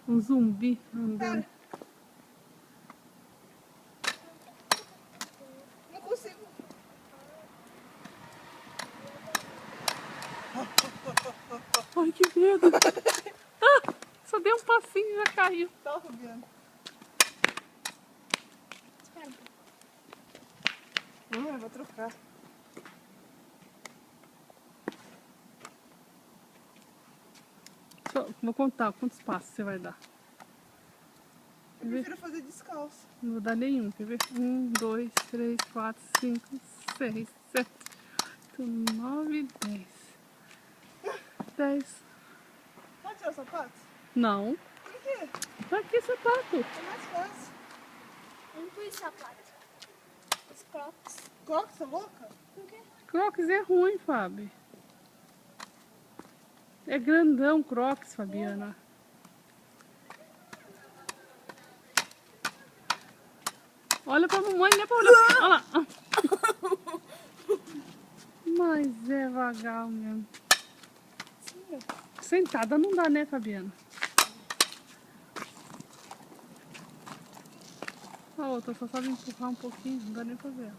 Um zumbi andando. Não consigo. Ai, que medo. Ah, só dei um passinho e já caiu. Tá, Fabiana. Eu vou trocar. Vou contar quantos passos você vai dar. Eu prefiro fazer descalço. Não vou dar nenhum, quer ver? 1, 2, 3, 4, 5, 6, 7, 8, 9, 10. 10. Pode tirar o sapato? Não. Por quê? Tá aqui sapato. É mais fácil. Eu não pus sapato. Os crocs. Crocs, você é louca? Por quê? Crocs é ruim, Fábio. É grandão Crocs, Fabiana. Olha pra mamãe, né, pra olhar. Olha lá. Mas é vagal mesmo. Sim. Sentada não dá, né, Fabiana? A outra só sabe empurrar um pouquinho, não dá nem pra ver.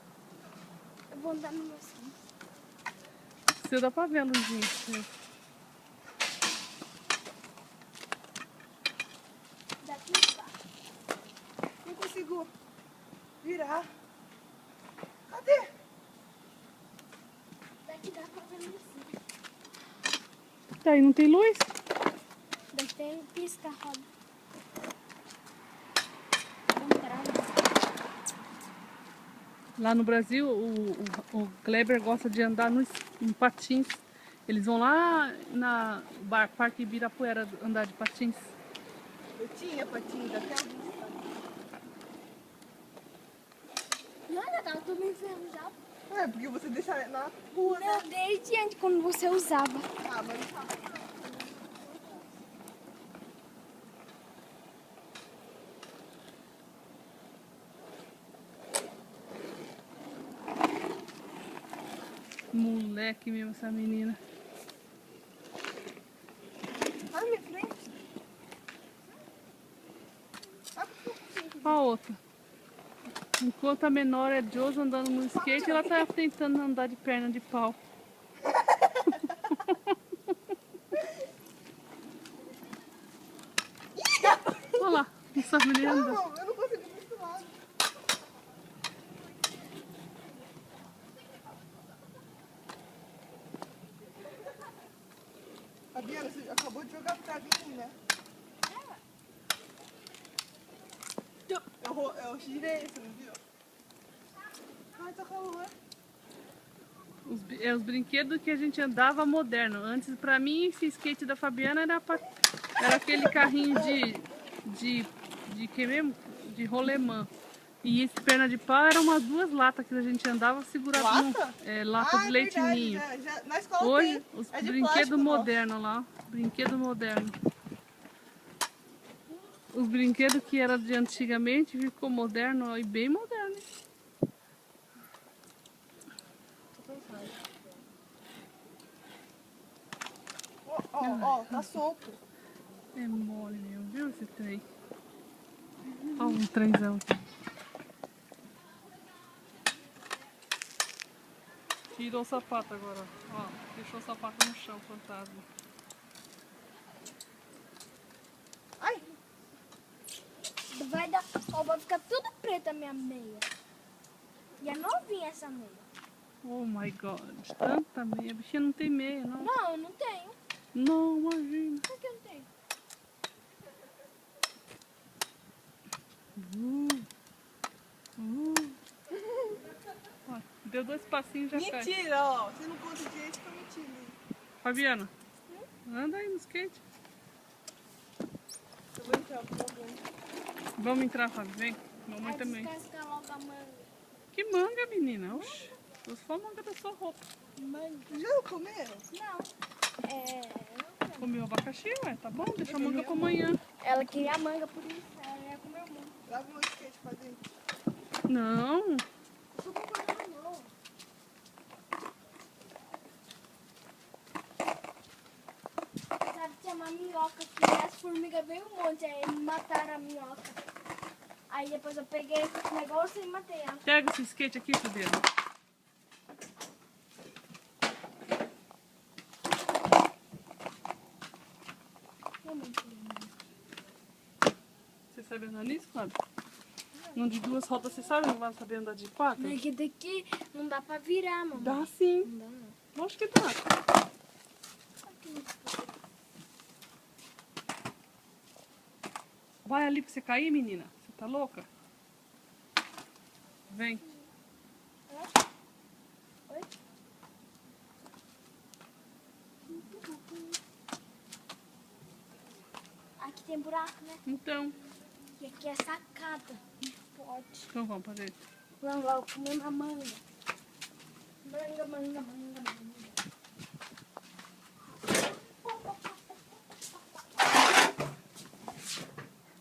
Eu vou andar no meu sim. Você dá pra ver a luzinha. Daqui tá. Não consigo virar. Cadê? Daqui dá pra ver no meu sim. Tá aí, não tem luz? Daqui tem pisca roda. Contrário. Lá no Brasil, o Kleber gosta de andar em patins. Eles vão lá na Parque Ibirapuera andar de patins. Eu tinha patins até alguns. Não, já tava tudo enferrujado. É, porque você deixa na rua, né? Não, desde antes, quando você usava. Ah, mas não tá. Moleque mesmo essa menina. Ah, minha frente. A outra. Enquanto a menor é Josi andando no skate, ela tá tentando andar de perna de pau. Olha lá, essa menina andando. Não, eu não consigo ir desse lado. Fabiana, você acabou de jogar pra mim, né? Eu girei, você não viu? Ai, tá calor. Os brinquedos que a gente andava moderno. Antes, pra mim, esse skate da Fabiana era aquele carrinho de que mesmo? De rolemã. E esse perna de pau eram umas 2 latas que a gente andava segurado Lata? lata de leite verdade, ninho. já, na escola Hoje, tem. os É de brinquedos plástico, modernos lá. Brinquedo moderno. Os brinquedos que eram de antigamente ficou moderno e bem moderno. Ó, tá solto. É mole mesmo, viu esse trem? Ó, um trenzão aqui. Tirou o sapato agora, ó. Deixou o sapato no chão, fantasma. Ai, Vai dar. Ó, vai ficar tudo preto a minha meia. E é novinha essa meia. Oh my god, tanta meia. A bichinha não tem meia, não. Não, eu não tenho. Não, imagina. Por que eu não tenho? Ó, deu 2 passinhos e já cai. mentira, ó. Você não conta direito, tá mentindo. Fabiana, anda aí no skate. Eu vou entrar pro alguém. Vamos entrar, Fábio, vem. Mamãe Vai também. descascar logo a manga. Que manga, menina? Oxi, foi só a manga da sua roupa. Manga? Já comeram? Não. Comeu abacaxi, ué, tá bom? Deixa a manga pra amanhã. Ela queria a manga, por isso ela ia comer o manga. Lava meu skate pra dentro. Não, Eu só tô fazendo a mão. Sabe, tinha uma minhoca que as formigas veio um monte. antes, aí mataram a minhoca. Aí depois eu peguei o negócio e matei ela. Pega esse skate aqui, Fabiana. É muito lindo. Você sabe andar nisso, Fábio? Não de duas rodas, você sabe? Não vai saber andar de quatro? Mas que daqui não dá pra virar, mamãe. Dá sim. Não dá, não. Lógico que dá. Vai ali pra você cair, menina. Você tá louca? Vem. Oi? Aqui tem buraco, né? Então. E aqui é sacada. Pode. Então vamos pra dentro. Vamos lá, comer uma manga. Manga.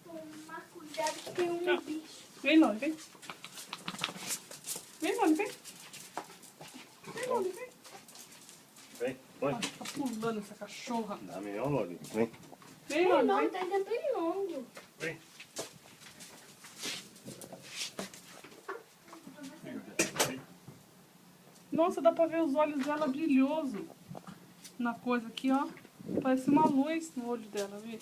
Toma cuidado que tem um bicho. Vem, Loli, vem. Vem, Loli, vem. Vem, Loli, vem. Vem, põe. Ah, tá pulando essa cachorra. Dá melhor, Loli. Vem. Vem, Loli, Não, vem. tá ainda bem longo. Vem. Nossa, dá pra ver os olhos dela brilhoso. Na coisa aqui, ó. Parece uma luz no olho dela, vê?